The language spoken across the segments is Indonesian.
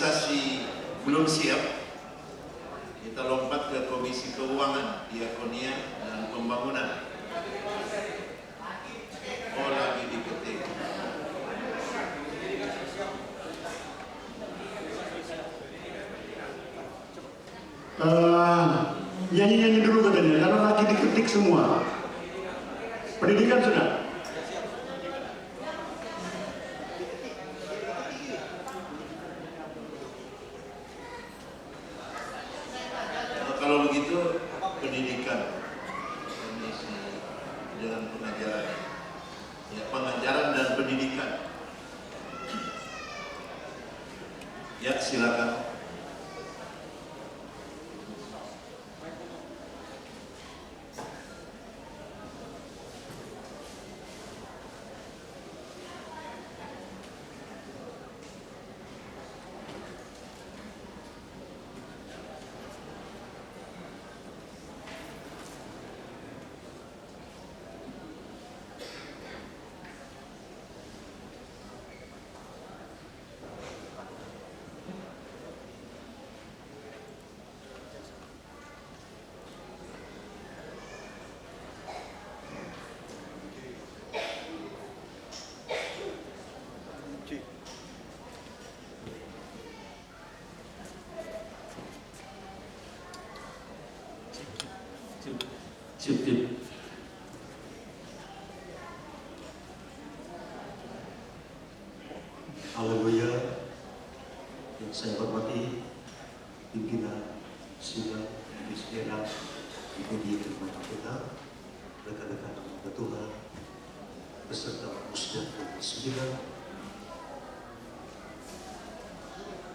organisasi belum siap, kita lompat ke Komisi Keuangan, Diakonia dan Pembangunan. Oh, lagi diketik. Nyanyi-nyanyi dulu katanya, karena lagi diketik semua. Pendidikan sudah? Kalau begitu, pendidikan dengan pengajaran, ya, pengajaran dan pendidikan. Ya, silakan. Cukup. Haleluya. Yang saya hormati pimpinan sidang Bismillah, dipuji firman Tuhan, rekan-rekan hamba Tuhan, beserta musda dan sembilan.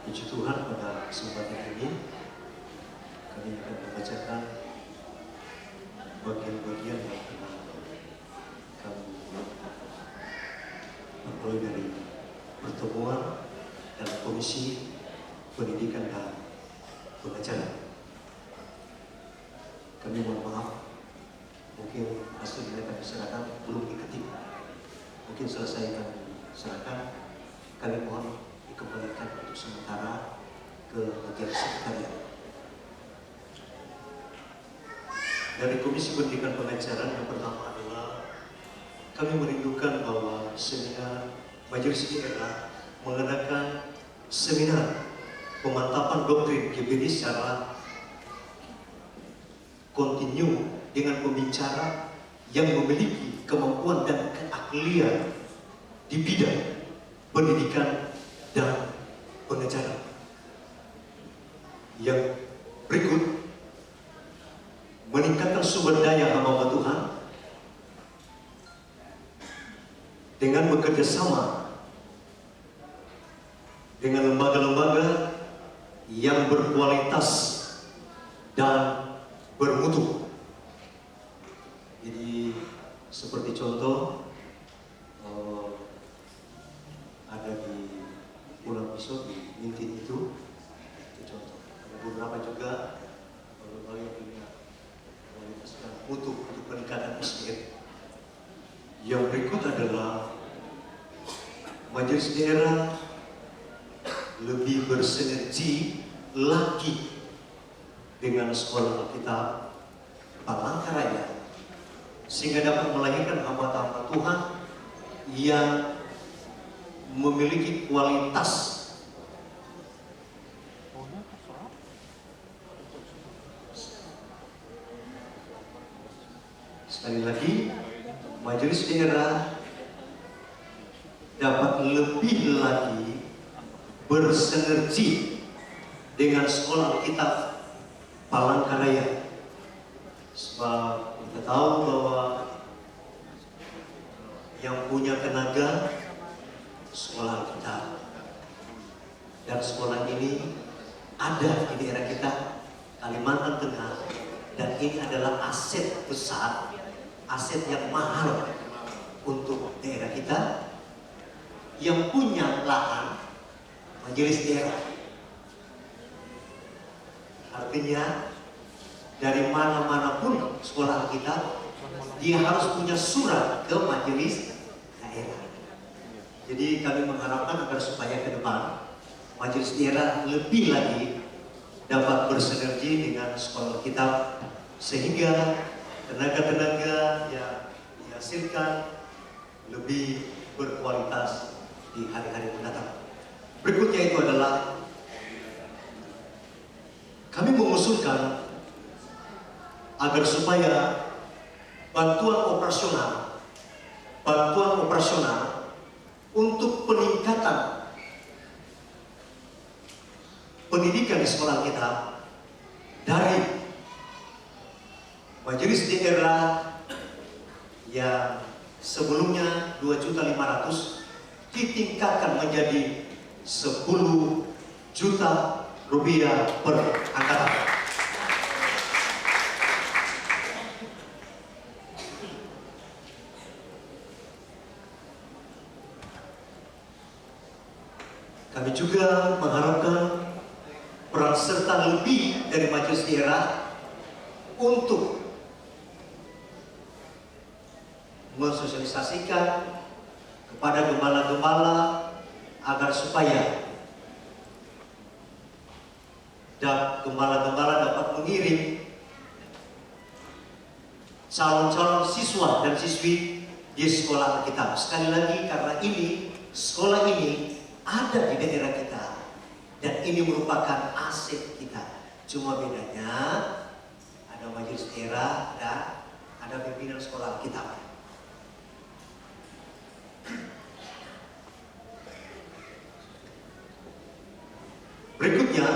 Puji Tuhan, pada kesempatan ini kami akan membacakan bagian-bagian yang telah kami peroleh dari pertemuan dalam Komisi Pendidikan dan Pengajaran. Kami mohon maaf, mungkin hasil yang kami serahkan belum diketik. Mungkin selesai kami serahkan, kami mohon dikembalikan untuk sementara ke bagian sekretariat. Dari Komisi Pendidikan Pengajaran, yang pertama adalah kami merindukan bahwa seminar Majelis Daerah mengadakan seminar pemantapan doktrin GBD secara kontinu dengan pembicara yang memiliki kemampuan dan keahlian di bidang pendidikan dan pengajaran. Yang berikut, meningkatkan sumber daya hamba Tuhan dengan bekerja sama dengan lembaga-lembaga yang berkualitas dan bermutu. Jadi seperti contoh ada di Pulau Pisau di Mintin itu contoh. Ada beberapa juga lembaga yang punya kualitas dan mutu untuk peningkatan SDM. Yang berikut adalah Majelis Daerah lebih bersinergi lagi dengan Sekolah Alkitab Palangkaraya, sehingga dapat melahirkan hamba-hamba Tuhan yang memiliki kualitas sekali lagi. Majelis Daerah dapat lebih lagi bersinergi dengan Sekolah Alkitab Palangkaraya, sebab kita tahu bahwa yang punya tenaga Sekolah Alkitab, dan sekolah ini ada di daerah kita Kalimantan Tengah, dan ini adalah aset besar, aset yang mahal untuk daerah kita yang punya lahan Majelis Daerah. Artinya dari mana-mana pun sekolah kita, dia harus punya surat ke Majelis Daerah. Jadi kami mengharapkan agar supaya ke depan majelis daerah lebih lagi dapat bersinergi dengan sekolah kitab sehingga tenaga-tenaga yang dihasilkan lebih berkualitas di hari-hari mendatang. Berikutnya itu adalah kami mengusulkan agar supaya bantuan operasional untuk peningkatan pendidikan di sekolah kita dari majelis daerah yang sebelumnya 2.500.000 ditingkatkan menjadi 10 juta rupiah per angkatan. Kami juga mengharapkan peran serta lebih dari majelis daerah untuk mensosialisasikan kepada gembala-gembala agar supaya gembala-gembala dapat mengirim calon-calon siswa dan siswi di sekolah kita. Sekali lagi, karena ini sekolah ini ada di daerah kita dan ini merupakan aset kita. Cuma bedanya ada majelis daerah dan ada pimpinan sekolah kita. Berikutnya,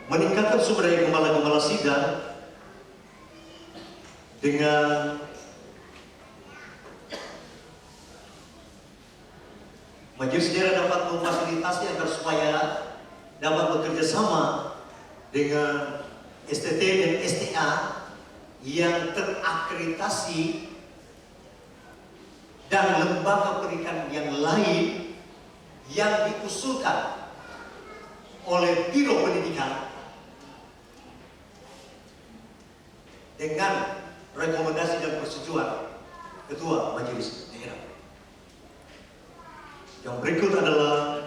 meningkatkan sumber daya gembala-gembala sidang dengan majelis daerah dapat memfasilitasi agar supaya dapat bekerja sama dengan STT dan STA yang terakreditasi dan lembaga pendidikan yang lain yang diusulkan oleh Biro Pendidikan dengan rekomendasi dan persetujuan Ketua Majelis Daerah. Yang berikut adalah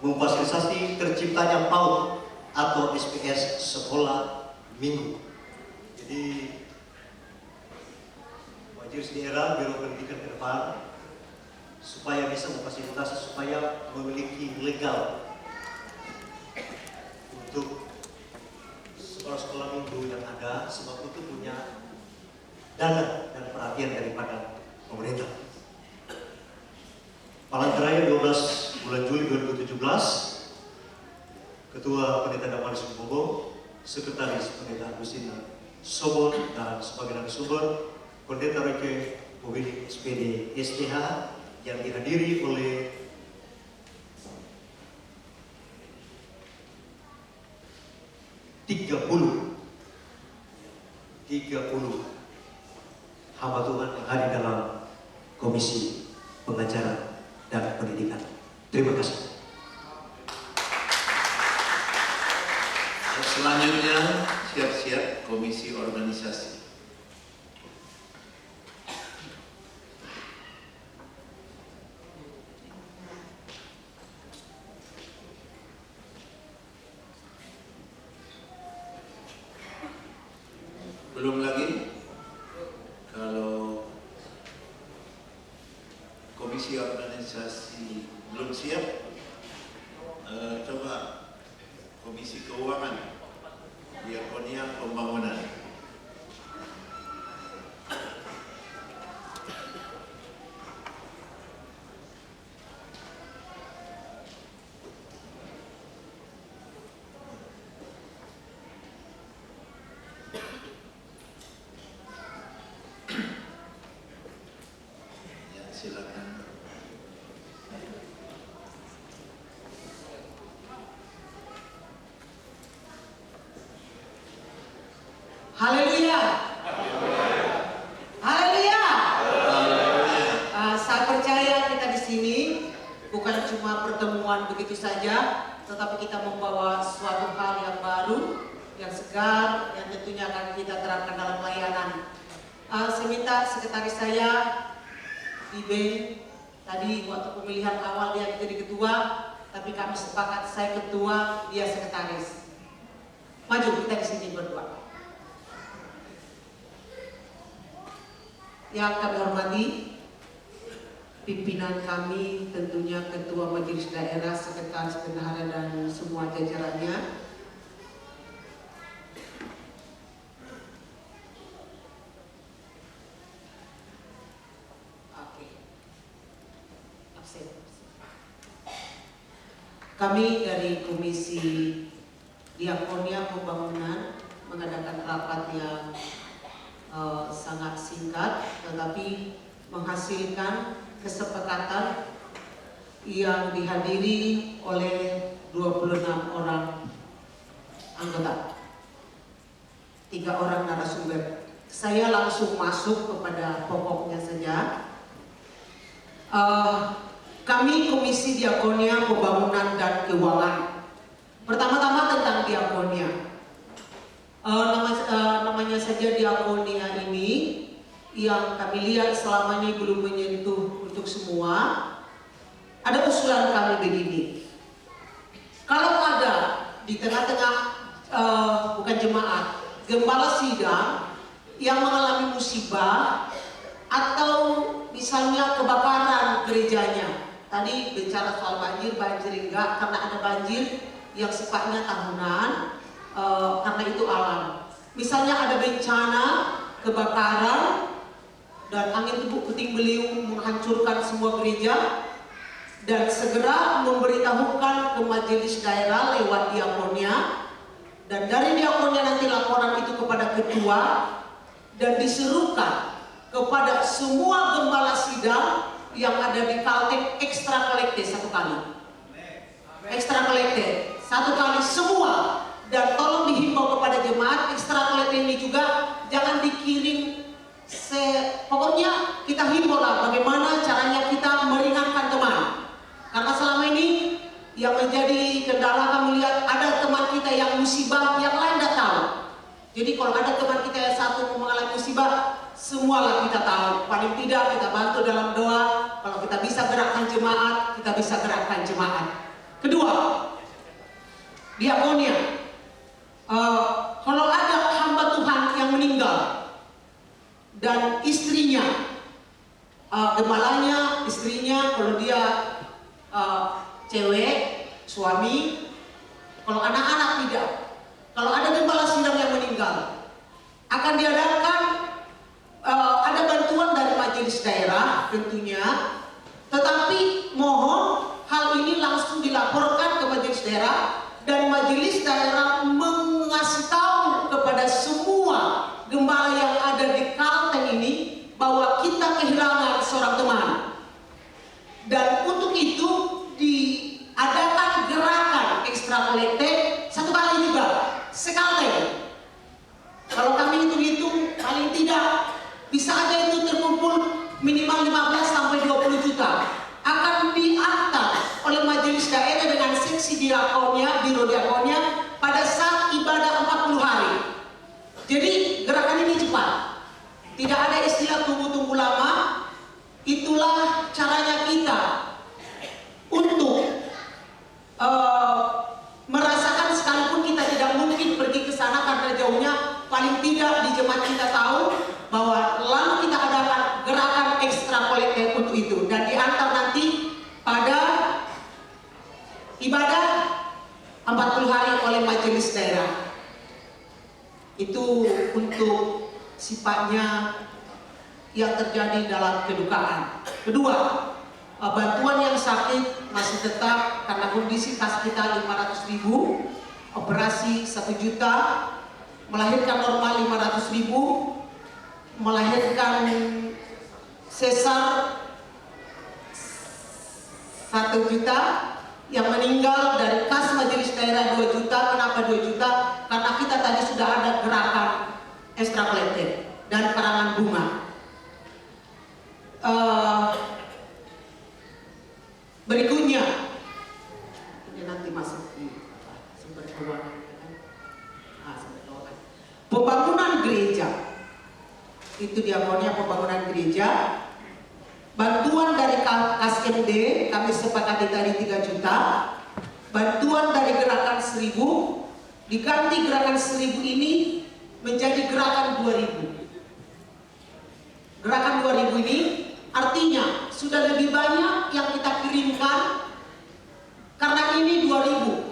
memfasilitasi terciptanya PAUD atau SPS Sekolah Minggu. Jadi Majelis Daerah, Biro Pendidikan ke depan supaya bisa memfasilitasi supaya memiliki legal untuk sekolah-sekolah minggu yang ada, sebab itu punya dana dan perhatian daripada pemerintah. Palang terakhir 12 bulan Juli 2017, Ketua Pendeta Damaris Bobo, Sekretaris Pendeta Agustina Sobon, dan sebagai narasumber Pendeta Reke Pemilik SPD STH yang dihadiri oleh tiga puluh hamba Tuhan yang hadir dalam Komisi Pengajaran dan Pendidikan. Terima kasih. Selanjutnya siap-siap Komisi Organisasi. Belum lagi kalau Komisi Organisasi belum siap, coba Komisi Keuangan, Diakonia Pembangunan. Silakan. Haleluya. Haleluya. Saya percaya kita di sini bukan cuma pertemuan begitu saja, tetapi kita membawa suatu hal yang baru, yang segar, yang tentunya akan kita terapkan dalam pelayanan. Saya minta sekretaris saya Ibe, tadi waktu pemilihan awal dia jadi ketua, tapi kami sepakat saya ketua, dia sekretaris. Maju kita di sini berdua. Yang kami hormati, pimpinan kami, tentunya Ketua Majelis Daerah, Sekretaris Bendahara dan semua jajarannya. Kami dari Komisi Diakonia Pembangunan mengadakan rapat yang sangat singkat, tetapi menghasilkan kesepakatan yang dihadiri oleh 26 orang anggota, 3 orang narasumber. Saya langsung masuk kepada pokoknya saja. Kami Komisi Diakonia Pembangunan dan Keuangan. Pertama-tama tentang diakonia. Namanya saja diakonia ini yang kami lihat selama ini belum menyentuh untuk semua. Ada usulan kami begini. Kalau ada di tengah-tengah bukan jemaat, gembala sidang yang mengalami musibah atau misalnya kebakaran gerejanya. Tadi bicara soal banjir enggak, karena ada banjir yang sifatnya tahunan, karena itu alam. Misalnya ada bencana, kebakaran, dan angin puting beliung menghancurkan semua gereja, dan segera memberitahukan ke majelis daerah lewat diakonia, dan dari diakonia nanti laporan itu kepada ketua, dan diserukan kepada semua gembala sidang yang ada di Kalteng ekstra kolektif 1 kali. Ekstra kolektif 1 kali semua, dan tolong dihimbau kepada jemaat ekstra kolektif ini juga jangan dikirim pokoknya kita himbau lah bagaimana caranya kita meringankan teman. Karena selama ini yang menjadi kendala kami lihat ada teman kita yang musibah, yang lain tidak tahu. Jadi kalau ada teman kita yang satu mengalami musibah, semualah kita tahu. Paling tidak kita bantu dalam doa. Kalau kita bisa gerakkan jemaat, kita bisa gerakkan jemaat. Kedua, diakonia. Kalau ada hamba Tuhan yang meninggal dan istrinya, gembalanya, istrinya, kalau dia cewek, suami, kalau anak-anak tidak. Kalau ada gembala sidang yang meninggal, akan diadakan ada bantuan dari majelis daerah tentunya, tetapi mohon hal ini langsung dilaporkan ke majelis daerah, dan majelis daerah mengasih tahu kepada semua gembala yang ada di Kalteng ini bahwa kita kehilangan seorang teman. Dan untuk itu diadakan gerakan ekstra kolektif 1 kali juga, sekalteng. Kalau kami hitung-hitung paling tidak bisa aja itu terkumpul minimal 15 sampai 20 juta. Akan diantar oleh majelis daerah dengan seksi diakonia, biro diakonia pada saat ibadah 40 hari. Jadi gerakan ini cepat. Tidak ada istilah tunggu-tunggu lama. Itulah caranya kita untuk merasakan, sekalipun kita tidak mungkin pergi ke sana karena jauhnya, paling tidak di jemaat kita tahu bahwa lalu kita adakan gerakan ekstra kolektif untuk itu, dan diantar nanti pada ibadah 40 hari oleh majelis daerah. Itu untuk sifatnya yang terjadi dalam kedukaan. Kedua, bantuan yang sakit masih tetap karena kondisi kas kita 500.000, operasi 1 juta, melahirkan normal 500.000, melahirkan sesar 1 juta, yang meninggal dari kas majelis daerah 2 juta. Kenapa 2 juta? Karena kita tadi sudah ada gerakan ekstra kolektif dan karangan bunga. Berikutnya, ini nanti masuk di sumber keuangan. Pembangunan gereja, itu diakonia pembangunan gereja. Bantuan dari KSMD kami sepakati tadi 3 juta, bantuan dari gerakan 1000 diganti gerakan 1000 ini menjadi gerakan 2000. Gerakan 2000 ini artinya sudah lebih banyak yang kita kirimkan karena ini 2000.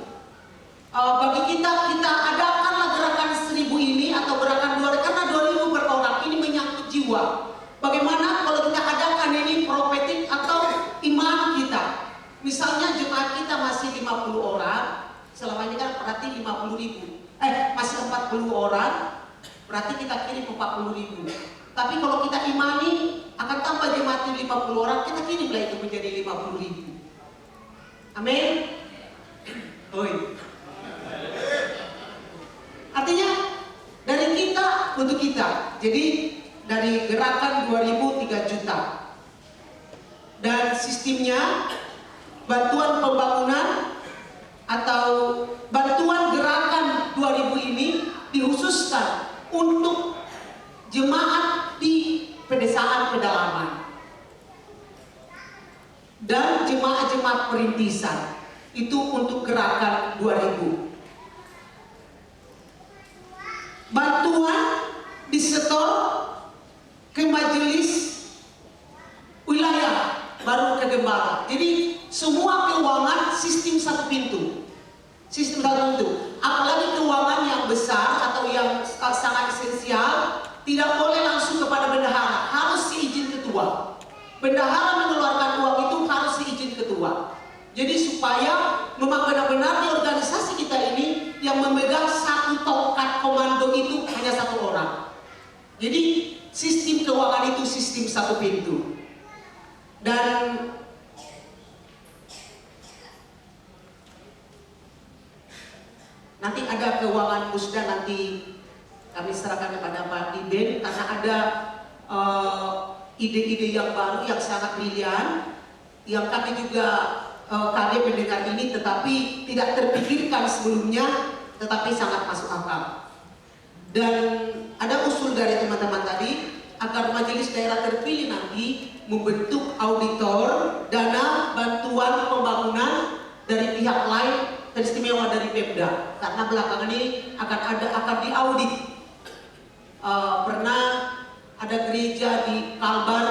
Bagi kita adakanlah gerakan 1000 ini atau gerakan 2000 karena 2000 per orang ini menyangkut jiwa. Bagaimana kalau kita adakan ini profetik atau iman kita? Misalnya jemaat kita masih 50 orang, selama ini kan berarti 50.000. Masih 40 orang, berarti kita kirim 40.000. Tapi kalau kita imani akan tambah jemaat 50 orang, kita kirimlah itu menjadi 50.000. Amin. Oi. Artinya dari kita untuk kita. Jadi dari gerakan 2000 3 juta. Dan sistemnya bantuan pembangunan atau bantuan gerakan 2000 ini dikhususkan untuk jemaat di pedesaan pedalaman dan jemaat-jemaat perintisan. Itu untuk gerakan 2000. Bantuan disetor ke majelis wilayah, baru ke gembala. Jadi semua keuangan sistem satu pintu. Sistem satu pintu. Apalagi keuangan yang besar atau yang sangat esensial tidak boleh langsung kepada bendahara, harus seizin ketua. Bendahara mengeluarkan uang itu harus seizin ketua. Jadi supaya memang benar-benar di organisasi kita ini yang memegang satu tongkat komando itu hanya satu orang. Jadi sistem keuangan itu sistem satu pintu. Dan nanti ada keuangan musda, nanti kami serahkan kepada Pak Diben karena ada ide-ide yang baru yang sangat brilian yang kami juga kami mendengar ini tetapi tidak terpikirkan sebelumnya, tetapi sangat masuk akal. Dan ada usul dari teman-teman tadi agar majelis daerah terpilih nanti membentuk auditor dana bantuan pembangunan dari pihak lain teristimewa dari Pemda, karena belakangan ini akan diaudit. Pernah ada gereja di Kalbar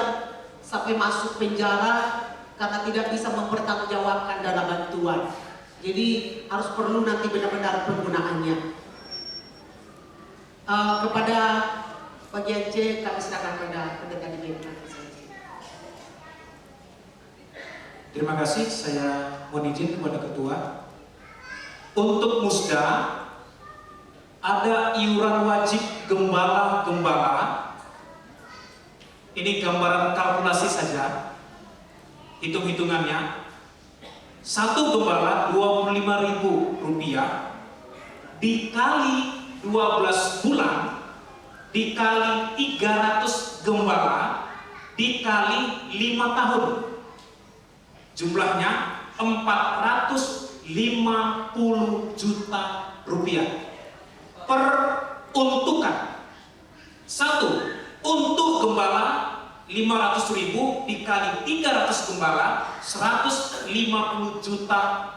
sampai masuk penjara karena tidak bisa mempertanggungjawabkan dana bantuan. Jadi harus perlu nanti benar-benar penggunaannya. Kepada bagian C kami serahkan pada pendeta di BPN. Terima kasih, saya mohon izin kepada ketua. Untuk musda ada iuran wajib gembala-gembala. Ini gambaran kalkulasi saja. Hitung-hitungannya, satu gembala Rp25.000 dikali 12 bulan dikali 300 gembala dikali 5 tahun, jumlahnya 450 juta rupiah. Peruntukan satu untuk gembala 500.000 dikali 300 gembala 150 juta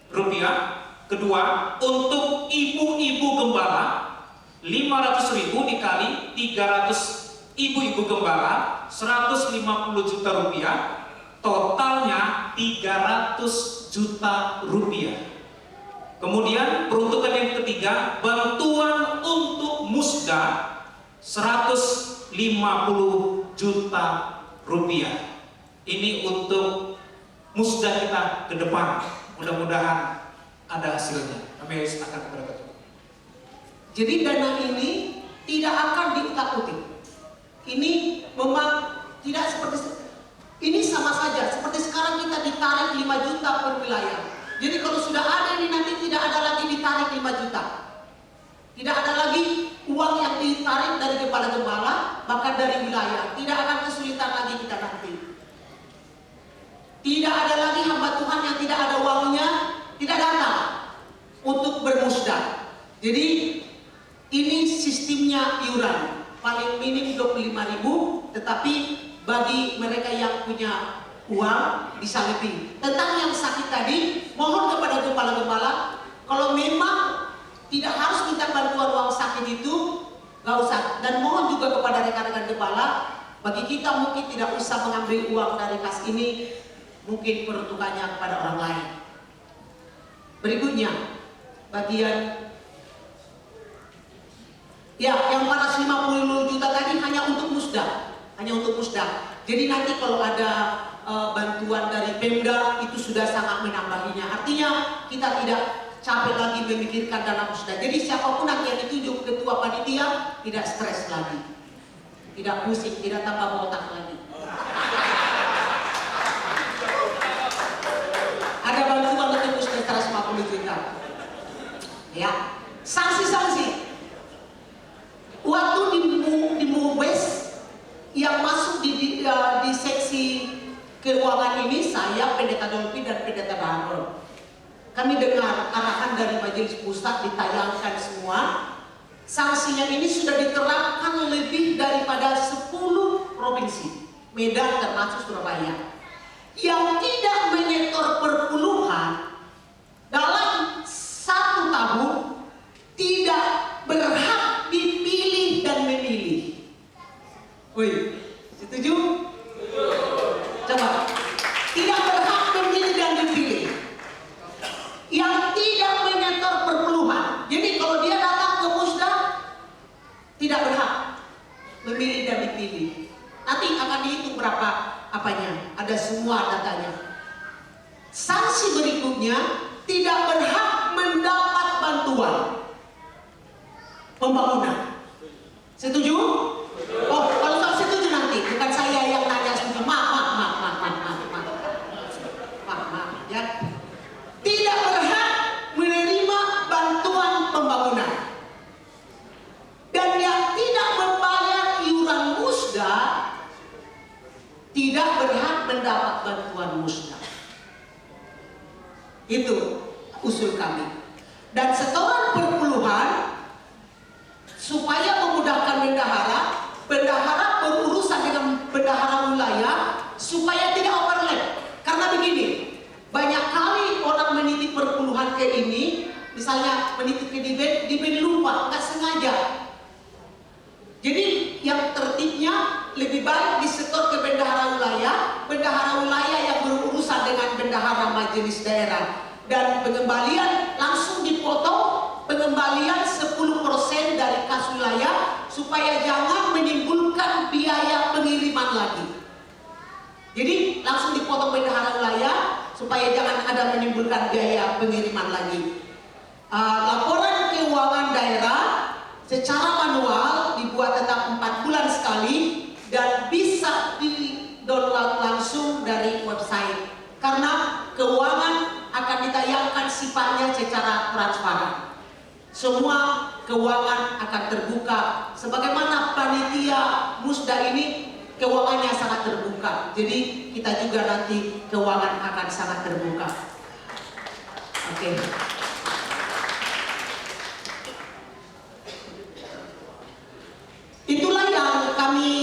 rupiah. Kedua, untuk ibu-ibu gembala 500.000 dikali 300 ibu-ibu gembala 150 juta rupiah, totalnya 300 juta rupiah. Kemudian peruntukan yang ketiga, bantuan untuk musda 150 juta rupiah. Ini untuk musda kita ke depan. Mudah-mudahan ada hasilnya. Kami akan kepada ketua. Jadi dana ini tidak akan diutak-utik. Ini memang tidak seperti ini, sama saja seperti sekarang kita ditarik 5 juta per wilayah. Jadi kalau sudah ada ini nanti tidak ada lagi ditarik 5 juta. Tidak ada lagi uang yang ditarik dari gembala-gembala, bahkan dari wilayah. Tidak akan kesulitan lagi kita nanti. Tidak ada lagi hamba Tuhan yang tidak ada uangnya, tidak datang untuk bermusda. Jadi ini sistemnya iuran paling minim 25.000, tetapi bagi mereka yang punya uang bisa lebih. Tentang yang sakit tadi, mohon kepada gembala-gembala, kalau memang tidak harus minta bantuan uang sakit itu, nggak usah. Dan mohon juga kepada rekan-rekan gembala, bagi kita mungkin tidak usah mengambil uang dari kas ini, mungkin peruntukannya kepada orang lain. Berikutnya, bagian ya yang 450 juta tadi hanya untuk musda, Jadi nanti kalau ada bantuan dari Pemda itu sudah sangat menambahinya. Artinya kita tidak capek lagi memikirkan dana musda. Jadi siapapun nanti yang ditunjuk ketua panitia tidak stres lagi, tidak pusing, tidak tambah otak lagi. Ada bantuan untuk musda 150 juta. Ya, sanksi-sanksi. Waktu di MUWES yang masuk di seksi keuangan ini, saya, Pendeta Dolphy dan Pendeta Daron. Kami dengar arahan dari Majelis Pusat ditayangkan semua. Sanksinya ini sudah diterapkan lebih daripada 10 provinsi, Medan termasuk Surabaya. Yang tidak menyetor perpuluhan dalam 1 tahun tidak berhak dipilih dan memilih. Woi, setuju? Coba. Tidak berhak memilih dan dipilih. Yang tidak menyetor perpuluhan. Jadi kalau dia datang ke musda, tidak berhak memilih dan dipilih. Nanti akan dihitung berapa apanya. Ada semua datanya. Sanksi berikutnya, tidak berhak mendapat bantuan pembangunan. Setuju? Oh, kalau saya setuju nanti, bukan saya yang tanya setuju. Maaf, ya. Tidak berhak menerima bantuan pembangunan. Dan yang tidak membayar iuran musda tidak berhak mendapat bantuan musda. Itu usul kami. Dan setoran perpuluhan supaya memudahkan bendahara berurusan dengan bendahara wilayah supaya tidak overlap. Karena begini, banyak kali orang menitip perpuluhan ke ini, misalnya menitip ke Diben lupa, nggak sengaja. Jadi yang tertibnya lebih baik disetor ke bendahara wilayah yang berurusan dengan bendahara majelis daerah. Dan pengembalian langsung dipotong, pengembalian 10% dari kas wilayah supaya jangan menimbulkan biaya pengiriman lagi. Jadi langsung dipotong bendahara wilayah supaya jangan ada menimbulkan biaya pengiriman lagi. Laporan keuangan daerah secara manual dibuat tetap 4 bulan sekali dan bisa di-download langsung dari website. Karena keuangan akan ditayangkan sifatnya secara transparan. Semua keuangan akan terbuka. Sebagaimana panitia musda ini keuangannya sangat terbuka. Jadi kita juga nanti keuangan akan sangat terbuka. Oke. Itulah yang kami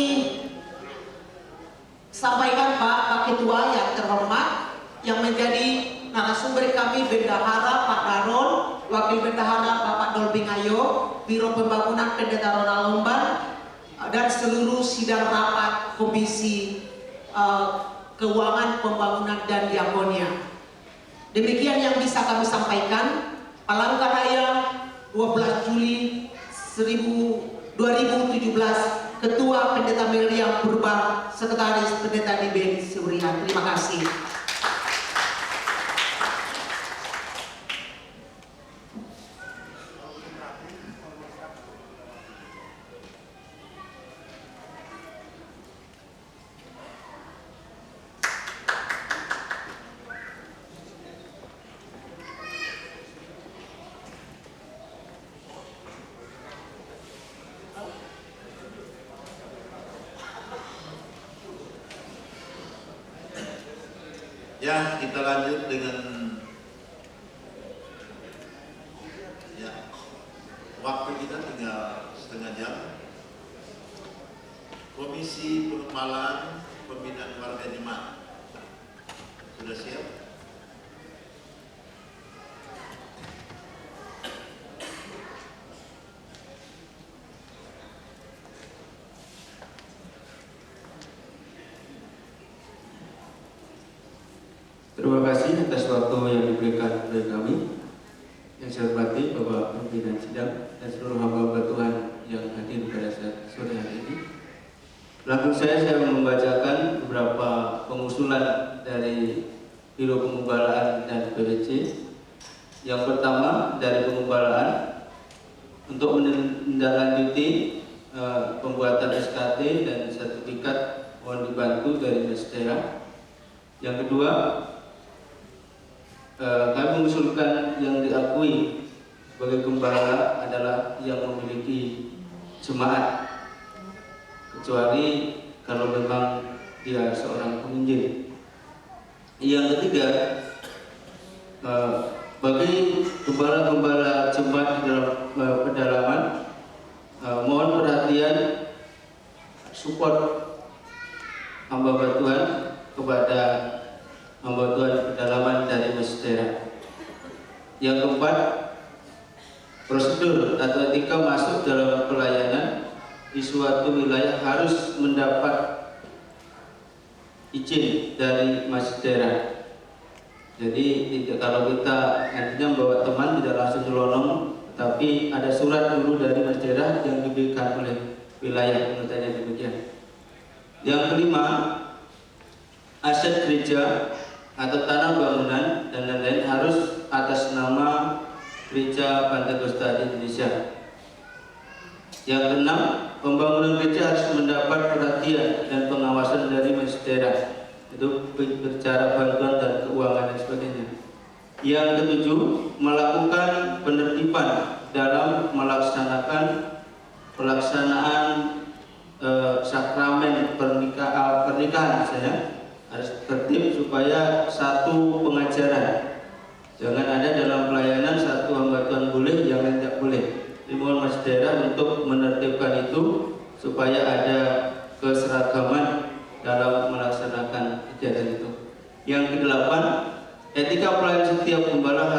sampaikan Pak Ketua yang terhormat, yang menjadi narasumber kami Bendahara Pak Daron, Wakil Bendahara Bapak Dolphy Ngayo, Biro Pembangunan Pendeta Ronald Lomban, dan seluruh sidang rapat Komisi Keuangan, Pembangunan, dan Diakonia. Demikian yang bisa kami sampaikan. Palangkaraya 12 Juli 2017, Ketua Pendeta Miriam Purba, Sekretaris Pendeta Diben Surian. Terima kasih. Ya, kita lanjut dengan waktu kita tinggal setengah jam. Komisi Pengembangan Pembinaan Warga Jemaat. Sudah siap? Terima kasih atas waktu yang diberikan oleh kami. Yang saya hormati Bapak Pimpinan Sidang dan seluruh hamba Tuhan yang hadir pada sore hari ini. Langsung saya membacakan beberapa pengusulan dari Biro Pengumbalaan dan PWC. Yang pertama dari Pengumbalaan untuk menindaklanjuti pembuatan SKT dan sertifikat mohon dibantu dari Mestera. Yang kedua, kami mengusulkan yang diakui sebagai gembala adalah yang memiliki jemaat, kecuali kalau memang dia seorang penginjil. Yang ketiga, bagi gembala-gembala jemaat di dalam pedalaman, mohon perhatian support hamba Tuhan kepada hamba Tuhan pedalaman dari Mestera. Yang keempat, prosedur atau etika masuk dalam pelayanan di suatu wilayah harus mendapat izin dari Mestera. Jadi kalau kita nantinya membawa teman tidak langsung nyelonong, tapi ada surat dulu dari Mestera yang diberikan oleh wilayah, menurutnya demikian. Yang kelima, aset gereja atau tanah bangunan dan lain-lain harus atas nama Gereja Pantekosta di Indonesia. Yang keenam, pembangunan gereja harus mendapat perhatian dan pengawasan dari Mestera, itu bicara bantuan dan keuangan dan sebagainya. Yang ketujuh, melakukan penertiban dalam melaksanakan pelaksanaan sakramen pernikahan saya harus tertib supaya satu pengajaran. Jangan ada dalam pelayanan satu hamba Tuhan boleh, yang lain tidak boleh. Dimohon Mestera untuk menertibkan itu supaya ada keseragaman dalam melaksanakan kegiatan itu. Yang kedelapan, etika pelayan setiap gembala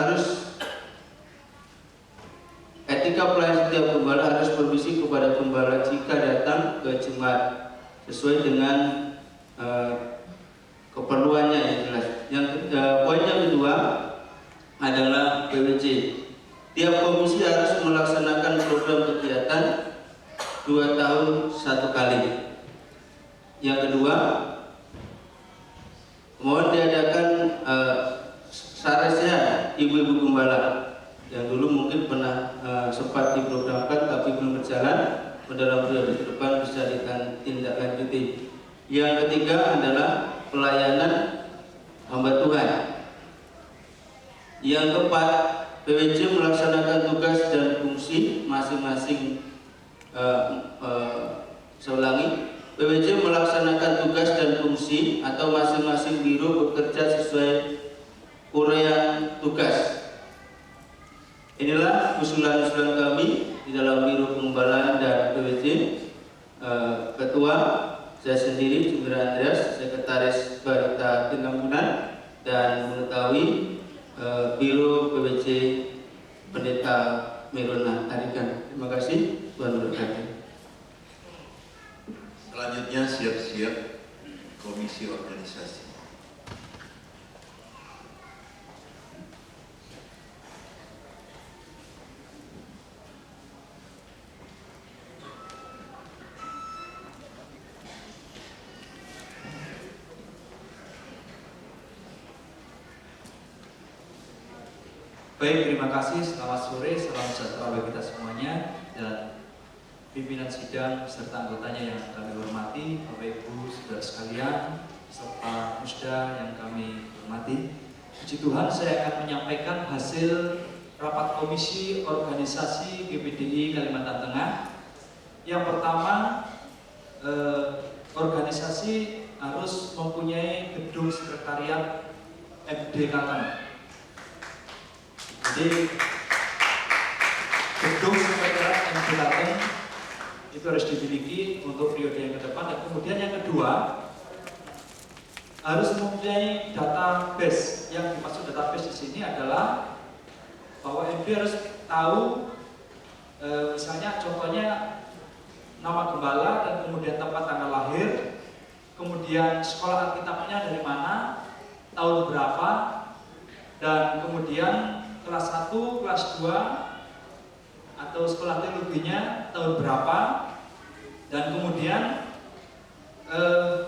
harus berbisik kepada gembala jika datang ke jemaat sesuai dengan keperluannya yang jelas. Poin yang kedua adalah PWC. Tiap komisi harus melaksanakan program kegiatan 2 tahun 1 kali. Yang kedua, mohon diadakan saresnya ibu-ibu gembala yang dulu mungkin pernah sempat diprogramkan tapi belum berjalan. Dalam periode ke depan bisa ditindaklanjuti. Yang ketiga adalah pelayanan hamba Tuhan. Yang keempat, PWC melaksanakan tugas dan fungsi masing-masing. Saya ulangi, PWC melaksanakan tugas dan fungsi atau masing-masing biro bekerja sesuai uraian tugas. Inilah usulan-usulan kami di dalam Biro Pengumbalaan dan PWC. Ketua saya sendiri, Jumira Andreas, Sekretaris Barita Tinambunan, dan mengetahui Biro PWC Pendeta Merona Arikan. Terima kasih, Tuhan memberkati. Selanjutnya siap-siap komisi organisasi. Baik, terima kasih. Selamat sore, salam sejahtera bagi kita semuanya dan pimpinan sidang serta anggotanya yang kami hormati, Bapak Ibu, saudara sekalian, serta musda yang kami hormati. Puji Tuhan, saya akan menyampaikan hasil rapat komisi organisasi GPDI Kalimantan Tengah. Yang pertama, organisasi harus mempunyai gedung sekretariat MD Kalteng. Jadi gedung sekretariat MD Kalteng itu harus dimiliki untuk periode yang ke depan. Dan kemudian yang kedua, harus mempunyai database. Yang dimaksud database di sini adalah bahwa MD harus tahu misalnya contohnya nama gembala dan kemudian tempat tanggal lahir, kemudian sekolah Alkitabnya dari mana, tahun berapa, dan kemudian kelas 1, kelas 2 atau sekolah teologinya tahun berapa, dan kemudian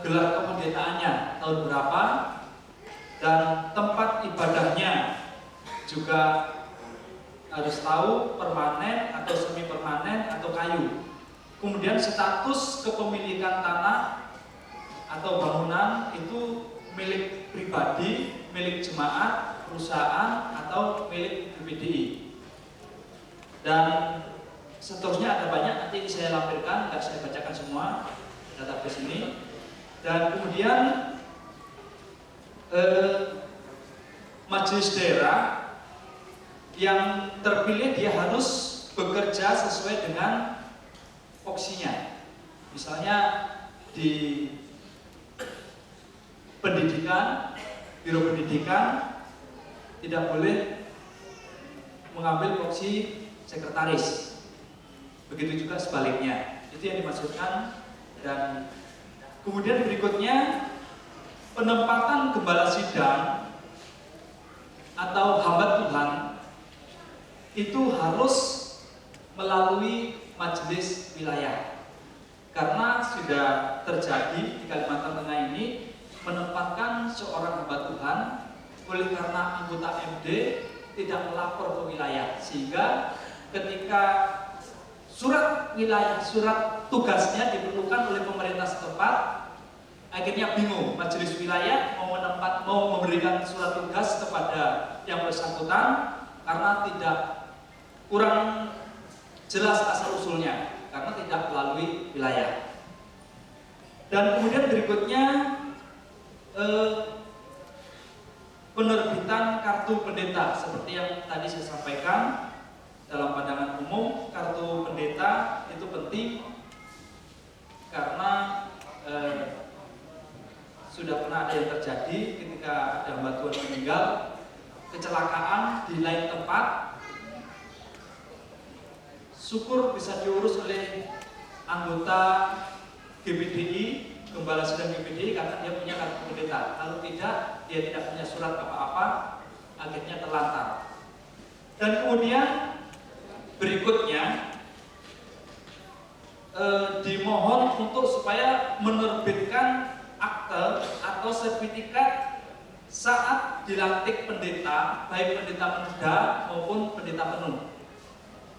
gelar kependetaannya tahun berapa, dan tempat ibadahnya juga harus tahu permanen atau semi permanen atau kayu. Kemudian status kepemilikan tanah atau bangunan itu milik pribadi, milik jemaat, perusahaan, atau milik GPDI. Dan seterusnya ada banyak, nanti ini saya lampirkan, nggak saya bacakan semua database ini. Dan kemudian majelis daerah yang terpilih dia harus bekerja sesuai dengan voksinya. Misalnya di pendidikan, biro pendidikan tidak boleh mengambil voksi sekretaris. Begitu juga sebaliknya. Itu yang dimaksudkan. Dan kemudian berikutnya penempatan gembala sidang atau hamba Tuhan itu harus melalui majelis wilayah, karena sudah terjadi di Kalimantan Tengah ini menempatkan seorang hamba Tuhan oleh karena anggota MD tidak melapor ke wilayah, sehingga ketika surat wilayah, surat tugasnya diperlukan oleh pemerintah setempat, akhirnya bingung majelis wilayah mau memberikan surat tugas kepada yang bersangkutan karena tidak kurang jelas asal usulnya karena tidak melalui wilayah. Dan kemudian berikutnya penerbitan kartu pendeta seperti yang tadi saya sampaikan dalam pandangan umum. Kartu pendeta itu penting karena sudah pernah ada yang terjadi ketika ada hamba Tuhan meninggal, kecelakaan di lain tempat. Syukur bisa diurus oleh anggota GPDI, gembala sidang GPDI, karena dia punya kartu pendeta. Kalau tidak, dia tidak punya surat apa-apa, akhirnya terlantar. Dan kemudian berikutnya dimohon untuk supaya menerbitkan akte atau sertifikat saat dilantik pendeta, baik pendeta muda maupun pendeta penuh.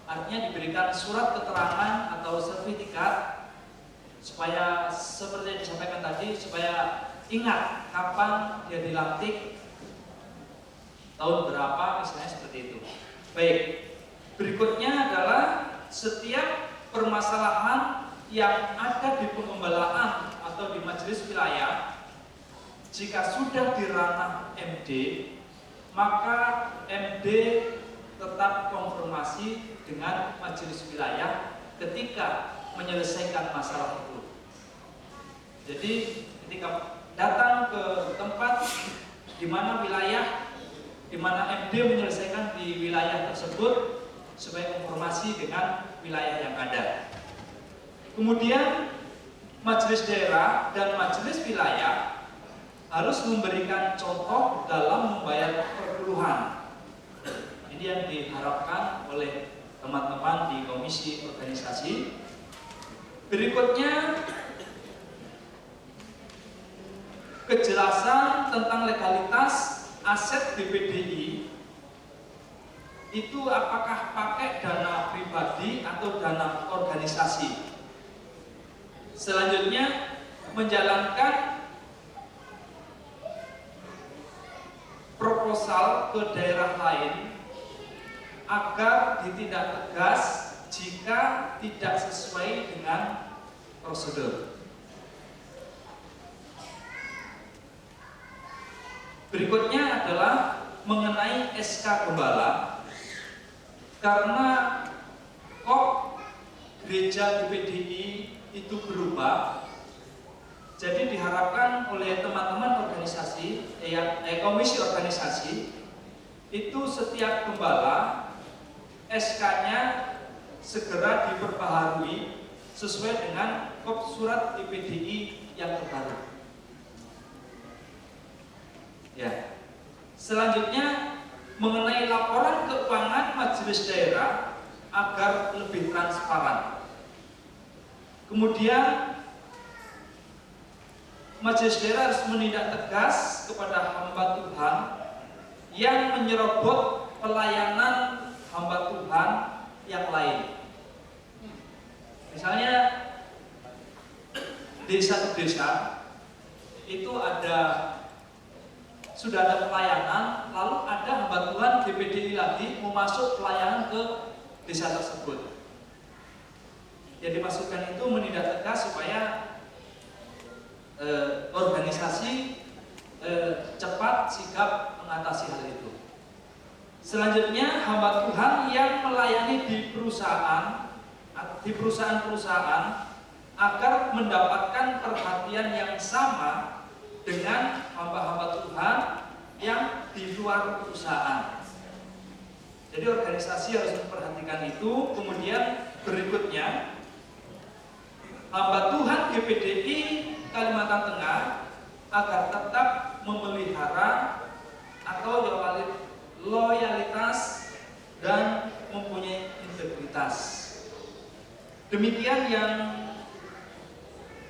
Artinya diberikan surat keterangan atau sertifikat supaya seperti yang disampaikan tadi, supaya ingat kapan dia dilantik, tahun berapa, misalnya seperti itu. Baik, berikutnya adalah setiap permasalahan yang ada di pengembalaan atau di majelis wilayah, jika sudah di ranah MD, maka MD tetap konfirmasi dengan majelis wilayah ketika menyelesaikan masalah itu. Jadi ketika datang ke tempat di mana wilayah, di mana MD menyelesaikan di wilayah tersebut, supaya konfirmasi dengan wilayah yang ada. Kemudian majelis daerah dan majelis wilayah harus memberikan contoh dalam membayar perpuluhan. Ini yang diharapkan oleh teman-teman di komisi organisasi. Berikutnya, kejelasan tentang legalitas aset BPDI itu apakah pakai dana pribadi atau dana organisasi. Selanjutnya, menjalankan proposal ke daerah lain agar ditindak tegas jika tidak sesuai dengan prosedur. Berikutnya adalah mengenai SK Gembala. Karena kok gereja GPDI itu berubah, Jadi diharapkan oleh teman-teman organisasi, komisi organisasi, itu setiap gembala SK-nya segera diperbaharui sesuai dengan surat IPDI yang terbaru. Ya. Selanjutnya mengenai laporan keuangan majelis daerah agar lebih transparan. Kemudian majelis daerah harus menindak tegas kepada hamba Tuhan yang menyerobot pelayanan hamba Tuhan yang lain. Misalnya di satu desa itu sudah ada pelayanan, lalu ada hamba Tuhan GPDI lagi mau masuk pelayanan ke desa tersebut. Jadi masukan itu menindak tegas supaya organisasi cepat sigap mengatasi hal itu. Selanjutnya hamba Tuhan yang melayani di perusahaan-perusahaan agar mendapatkan perhatian yang sama dengan hamba-hamba Tuhan yang di luar perusahaan. Jadi organisasi harus memperhatikan itu. Kemudian berikutnya, hamba Tuhan GPDI Kalimantan Tengah agar tetap memelihara atau loyalitas dan mempunyai integritas. Demikian yang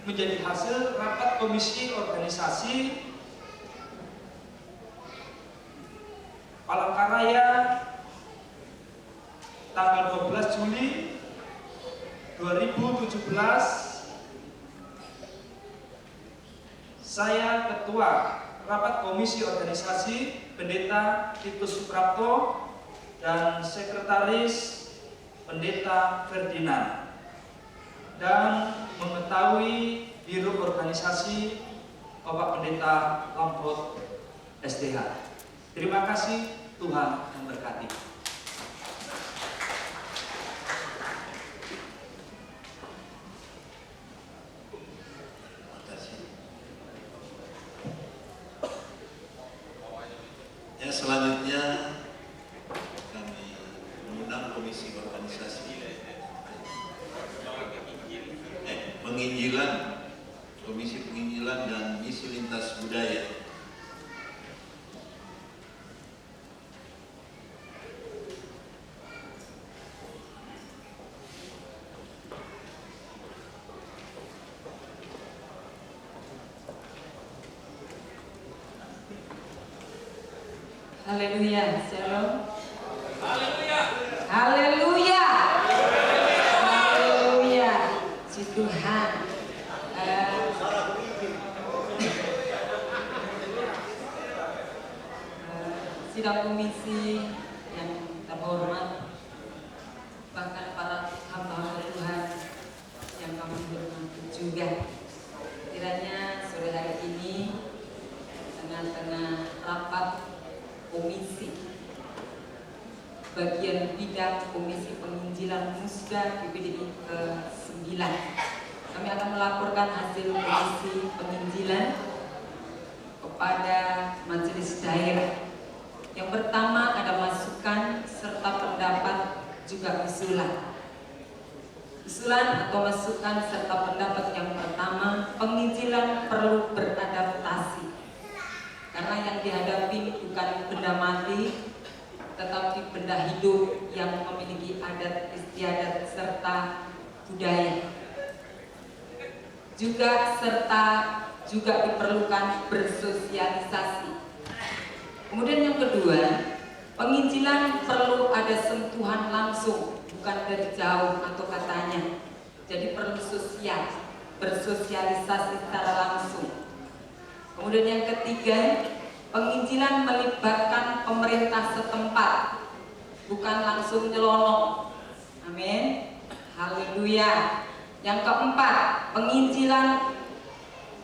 menjadi hasil rapat komisi organisasi Palangkaraya tanggal 12 Juli 2017. Saya Ketua Rapat Komisi Organisasi Pendeta Titus Suprapto dan Sekretaris Pendeta Ferdinand, dan mengetahui Biro Organisasi Bapak Pendeta Lampot SDH. Terima kasih, Tuhan memberkati. Terima kasih. Ya, selanjutnya kami mengundang Komisi Organisasi Penginjilan, Komisi Penginjilan dan Misi Lintas Budaya. Haleluya, shalom. Haleluya. Haleluya. Haleluya. Si Tuhan. Sidang komisi yang terhormat, bahkan para hamba-hamba Tuhan yang kami hormati juga. Kiranya sore hari ini tengah-tengah rapat komisi bagian bidang Komisi Penginjilan Musda GPDI ke-9, kami akan melaporkan hasil komisi penginjilan kepada majelis daerah. Yang pertama ada masukan serta pendapat juga usulan. Usulan atau masukan serta pendapat yang pertama, penginjilan perlu beradaptasi. Karena yang dihadapi bukan benda mati, tetapi benda hidup yang memiliki adat istiadat serta budaya. Juga diperlukan bersosialisasi. Kemudian yang kedua, penginjilan perlu ada sentuhan langsung, bukan dari jauh atau katanya. Jadi perlu bersosialisasi secara langsung. Kemudian yang ketiga, penginjilan melibatkan pemerintah setempat, bukan langsung nyelonong. Amin. Haleluya. Yang keempat, penginjilan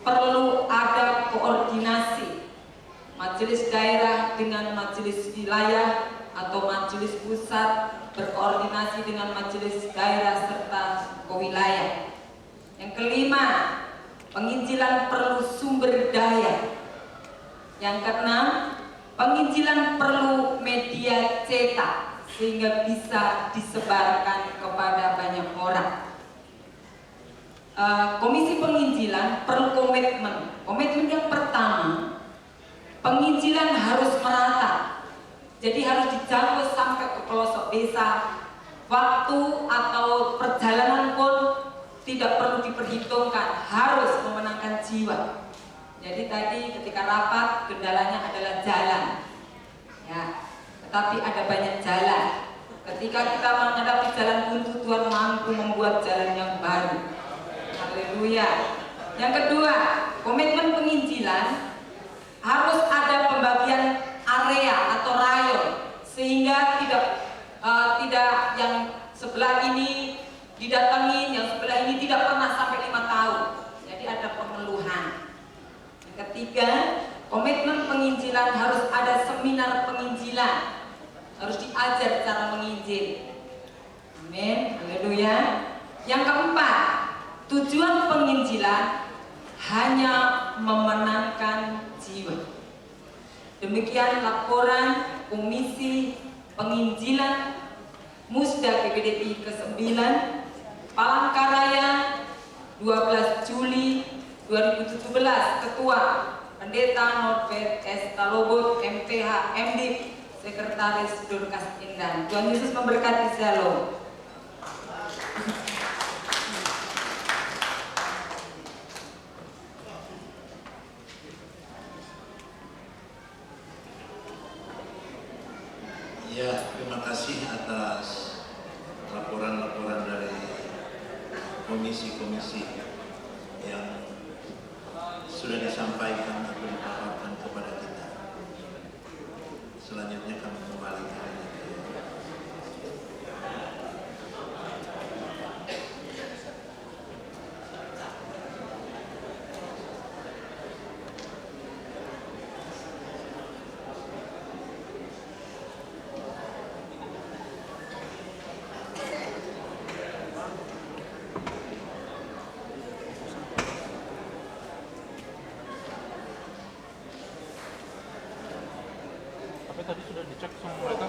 perlu ada koordinasi majelis daerah dengan majelis wilayah atau majelis pusat berkoordinasi dengan majelis daerah serta kewilayah. Yang kelima, penginjilan perlu sumber daya. Yang keenam, penginjilan perlu media cetak sehingga bisa disebarkan kepada banyak orang. Komisi penginjilan perlu komitmen. Komitmen yang pertama, penginjilan harus merata. Jadi harus dijangkau sampai ke pelosok desa. Waktu atau perjalanan pun tidak perlu diperhitungkan, harus memenangkan jiwa. Jadi tadi ketika rapat kendalanya adalah jalan, ya. Tetapi ada banyak jalan. Ketika kita menghadapi jalan buntu, Tuhan mampu membuat jalan yang baru. Haleluya. Yang kedua, komitmen penginjilan harus ada pembagian area atau rayon sehingga tidak yang sebelah ini didatengin, yang sebelah ini tidak pernah sampai 5 tahun. Jadi ada pemeluhan. Yang ketiga, komitmen penginjilan harus ada seminar penginjilan, harus diajar cara menginjil. Amin. Haleluya. Yang keempat, tujuan penginjilan hanya memenangkan jiwa. Demikian laporan Komisi Penginjilan Musda PPDI ke-9 Palangkaraya 12 Juli 2017. Ketua Pendeta Norbert S. Talobot MPH MD, Sekretaris Dorcas Indan. Tuhan Yesus memberkati. Shalom. Ya, terima kasih atas laporan-laporan dari komisi-komisi yang sudah disampaikan atau dipaparkan kepada kita. Selanjutnya kami kembali ke Tadi sudah dicek sama mereka,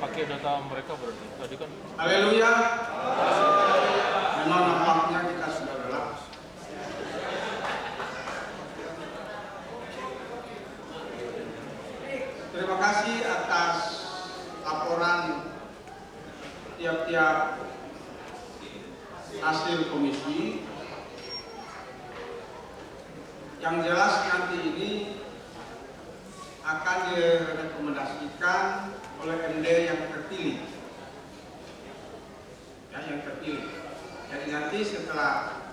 pakai data mereka berarti tadi kan. Haleluya. Memang nampaknya kita sudah lelah. Terima kasih atas laporan tiap-tiap hasil komisi. Yang jelas nanti ini akan direkomendasikan oleh MD yang terpilih, ya, yang terpilih. Jadi nanti setelah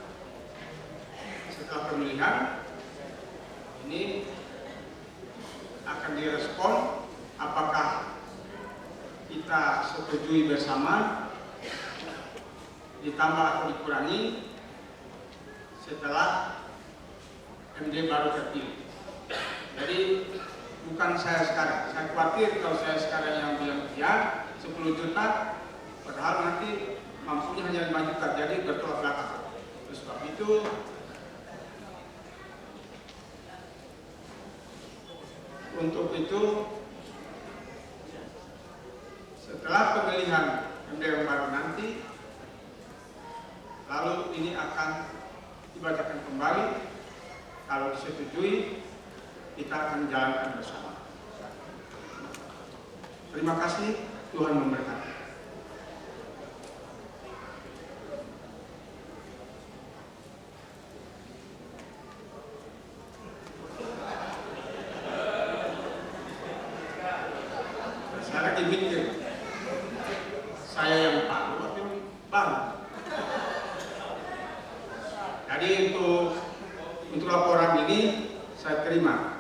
pemilihan ini akan direspon apakah kita setujui bersama, ditambah atau dikurangi setelah MD baru terpilih. Jadi bukan saya sekarang. Saya khawatir kalau saya sekarang yang bilang ya 10 juta, padahal nanti mampunya hanya 5 juta, jadi bertolak belakang. Oleh sebab itu untuk itu setelah pemilihan MD yang baru nanti, lalu ini akan dibacakan kembali. Kalau disetujui, kita akan jalankan bersama. Terima kasih, Tuhan memberkati. Saya lagi mikir, saya yang baru atau yang baru? Jadi untuk laporan ini saya terima.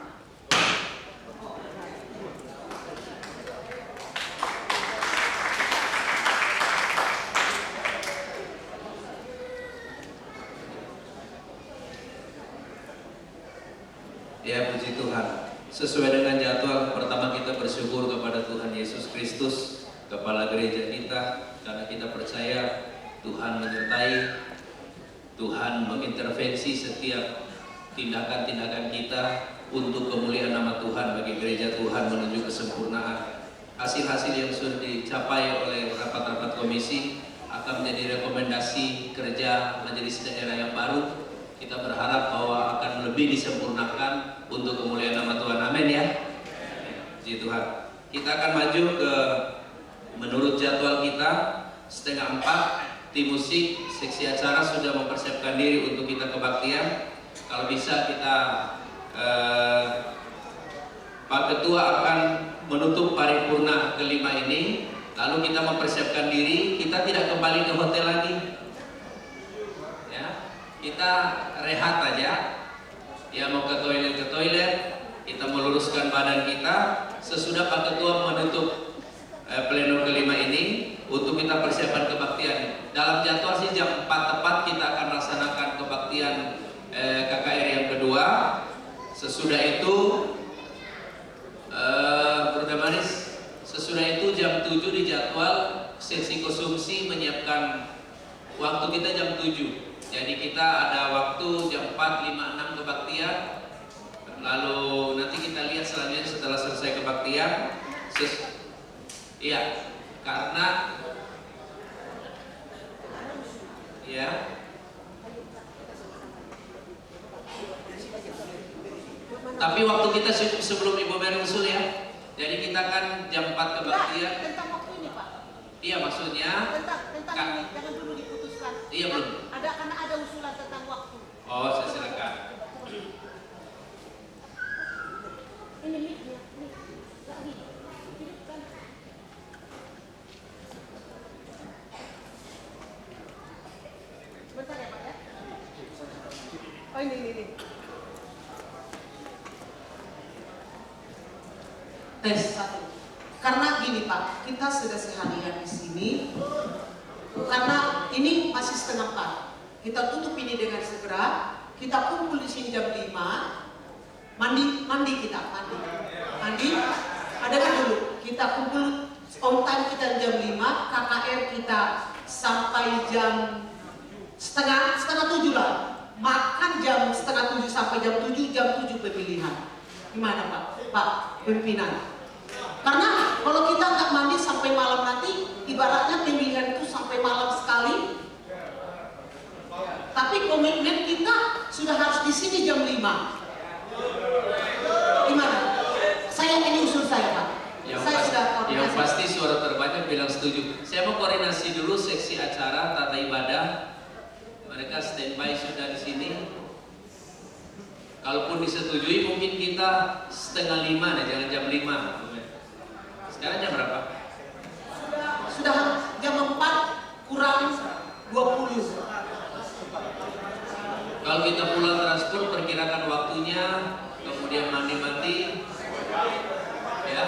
Ya, puji Tuhan. Sesuai dengan jadwal, pertama kita bersyukur kepada Tuhan Yesus Kristus, Kepala Gereja kita, karena kita percaya Tuhan menyertai Tuhan mengintervensi setiap tindakan-tindakan kita untuk kemuliaan nama Tuhan bagi gereja Tuhan menuju kesempurnaan. Hasil-hasil yang sudah dicapai oleh rapat-rapat komisi akan menjadi rekomendasi kerja majelis daerah yang baru. Kita berharap bahwa akan lebih disempurnakan untuk kemuliaan nama Tuhan. Amin ya. Puji Tuhan. Kita akan maju ke menurut jadwal kita 3:30 tim musik seksi acara sudah mempersiapkan diri untuk kita kebaktian. Kalau bisa kita Pak Ketua akan menutup paripurna kelima ini, lalu kita mempersiapkan diri. Kita tidak kembali ke hotel lagi, ya. Kita rehat aja. Ya, mau ke toilet, kita meluruskan badan kita. Sesudah Pak Ketua menutup pleno kelima ini untuk kita persiapan kebaktian. Dalam jadwal sih jam 4 tepat kita akan melaksanakan kebaktian KKR yang kedua. Sesudah itu Maris, sesudah itu jam 7 di jadwal seksi konsumsi menyiapkan waktu kita jam 7. Jadi kita ada waktu jam 4, 5, 6 kebaktian. Lalu nanti kita lihat selanjutnya setelah selesai kebaktian. Iya, karena ya tapi waktu kita sebelum Ibu Mary usul ya. Jadi kita kan jam 4 kebaktian. Tentang waktu ini Pak. Iya, maksudnya tentang ini jangan dulu diputuskan. Iya, belum. Karena ada usulan tentang waktu. Oh, saya silakan. Ini mic-nya, lagi. Bentar ya Pak ya. Oh ini. Tes 1. Karena gini Pak, kita sudah seharian di sini. Karena ini masih 3:30. Kita tutup ini dengan segera. Kita kumpul di sini jam 5. Mandi kita. Ada kan dulu. Kita kumpul on time kita jam 5. KKR kita sampai jam setengah 7 lah. Makan jam 6:30 sampai jam 7. Jam 7 pemilihan. Gimana Pak pimpinan? Karena kalau kita nggak mandi sampai malam nanti, ibaratnya pemilihan itu sampai malam sekali. Tapi komitmen kita sudah harus di sini jam 5. Gimana? Saya ini usul saya Pak. Yang pasti suara terbanyak bilang setuju. Saya mau koordinasi dulu seksi acara tata ibadah. Mereka standby sudah di sini. Kalaupun disetujui mungkin kita 4:30 nih, jangan jam 5. Sekarang jam berapa? Sudah jam 4 kurang 20. Kalau kita pulang transport perkirakan waktunya, kemudian mandi-mandi, ya.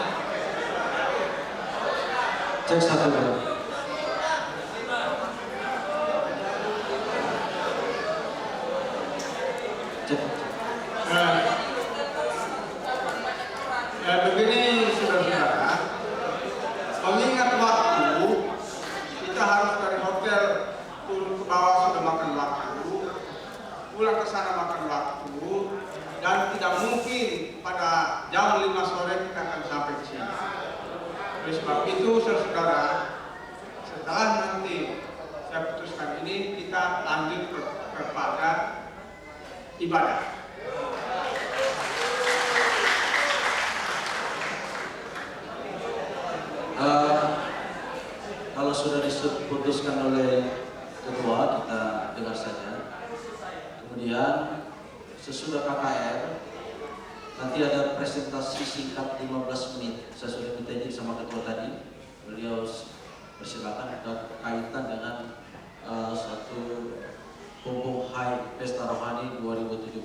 Cek 1 dulu. Cek. Begini saudara-saudara, mengingat waktu, kita harus dari hotel turun ke bawah sudah makan waktu, pulang ke sana makan waktu, dan tidak mungkin pada jam 5 sore kita akan sampai di sini. Oleh sebab itu saudara-saudara, setelah nanti saya putuskan ini, kita lanjut kepada ibadah. Kalau sudah diputuskan oleh ketua, kita dengar saja. Kemudian sesudah KKR nanti ada presentasi singkat 15 menit. Saya sudah minta izin sama ketua tadi. Beliau persilakan kaitan dengan satu Punggung Hai Pesta Rohani 2017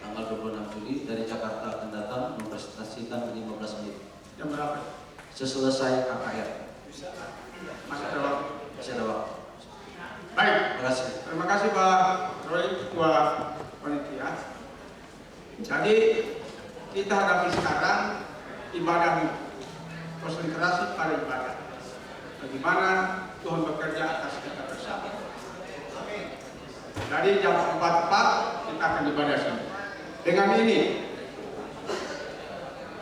tanggal 26 Juli dari Jakarta akan datang mempresentasikan 15 menit. Jam berapa? Seselesai KKR. Masih ada waktu. Masih ada waktu. Baik. Terima kasih. Terima kasih Pak Roy, Ketua Panitia. Jadi kita hadapi sekarang ibadah, konsentrasi pada ibadah. Bagaimana Tuhan bekerja atas kita bersama. Dari jam 4 tepat kita akan ibadah sini. Dengan ini,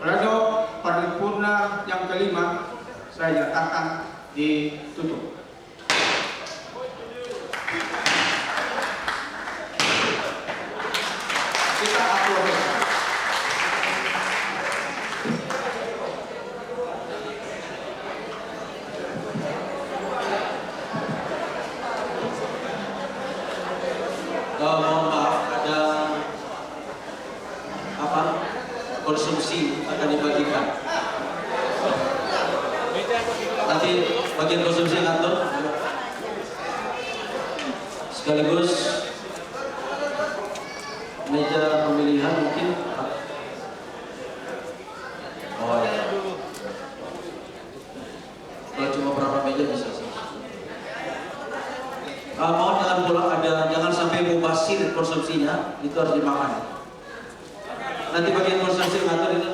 pleno paripurna yang kelima saya nyatakan ditutup. Kita aplaus. Mohon maaf, ada konsumsi akan dibagikan. Nanti bagian konsumsi ngatur. Sekaligus meja pemilihan mungkin. Oh ya. Kalau cuma berapa meja bisa sih. Mohon jangan pulang, jangan sampai mubazir konsumsinya, itu harus dimakan. Nanti bagian konsumsi ngatur itu.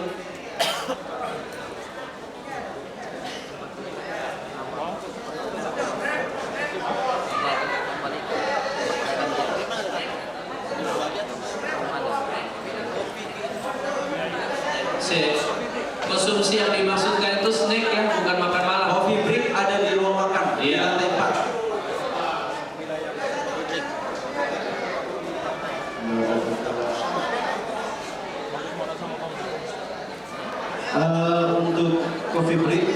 Konsumsi yang dimaksudkan itu snack ya, bukan makan malam. Coffee break ada di ruang makan, di lantai 4. Untuk coffee break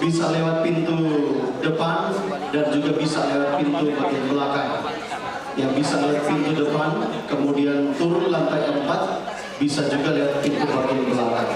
bisa lewat pintu depan dan juga bisa lewat pintu bagian belakang. Yang bisa lewat pintu depan, kemudian turun lantai 4, bisa juga lewat pintu bagian belakang.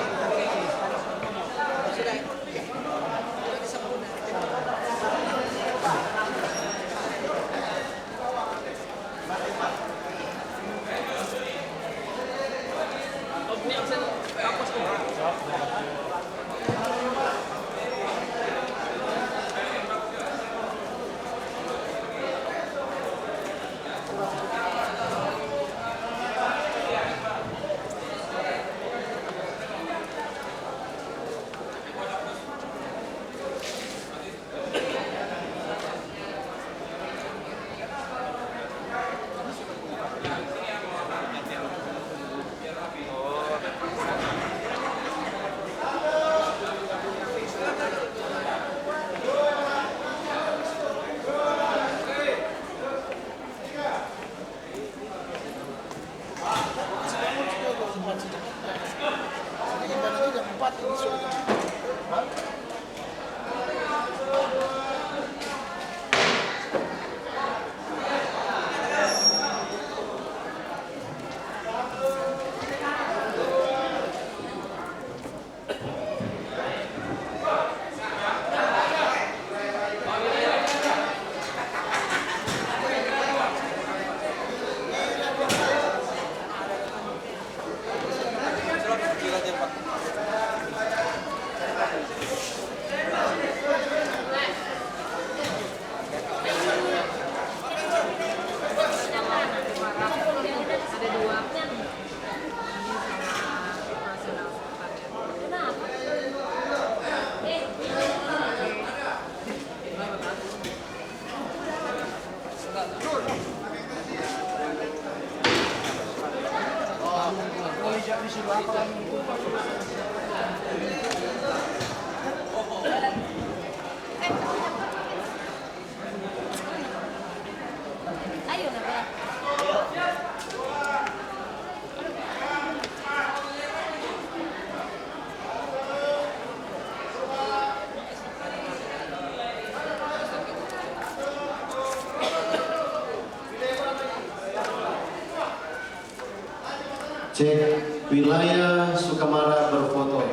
Cek wilayah Sukamara berfoto.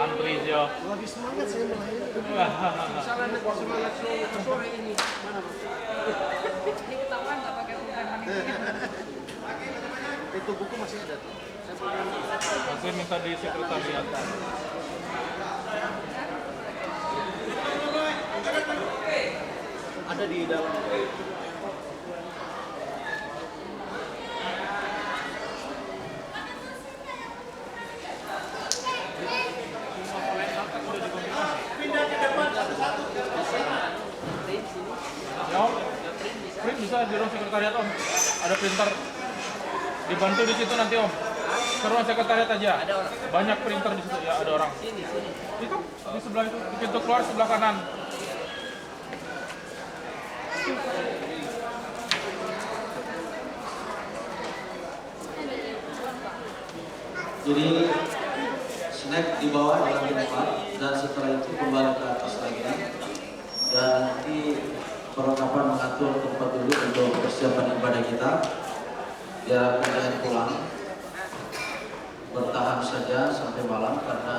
Antri Jo. Lagi semangat saya semangat sore ini. Mana Pak? Ini ketahuan nggak pakai bukan Itu buku masih ada. Masih minta di sekretariat. Ada di dalam. Pindah ke depan satu-satu. Ya Om, print bisa di ruang sekretariat Om. Ada printer. Dibantu di situ nanti Om. Ke ruang sekretariat aja. Banyak printer di situ. Ya ada orang. Itu di sebelah itu, di pintu keluar sebelah kanan. Jadi snack di bawah dalam tempat dan setelah itu kembali ke atas lagi dan nanti perlengkapan mengatur tempat duduk untuk persiapan ibadah kita. Diharapkan jangan pulang, bertahan saja sampai malam karena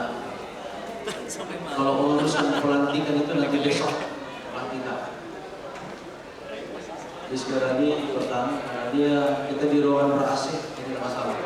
kalau urusan pelantikan itu nanti besok pelantikan. Jadi sekali lagi bertahan karena kita di ruangan ber-AC, jadi tidak masalah.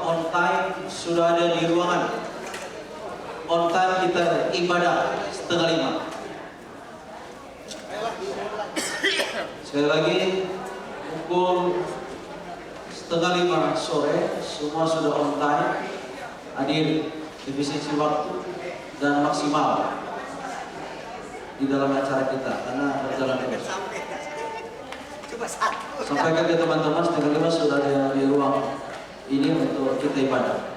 on time sudah ada di ruangan. On time kita ibadah 4:30. Sekali lagi, pukul 4:30 sore semua sudah on time, hadir efisiensi waktu dan maksimal di dalam acara kita karena berjalan terus. Sampaikan ke teman-teman 4:30 sudah ada di ruang ini untuk kita ibadah.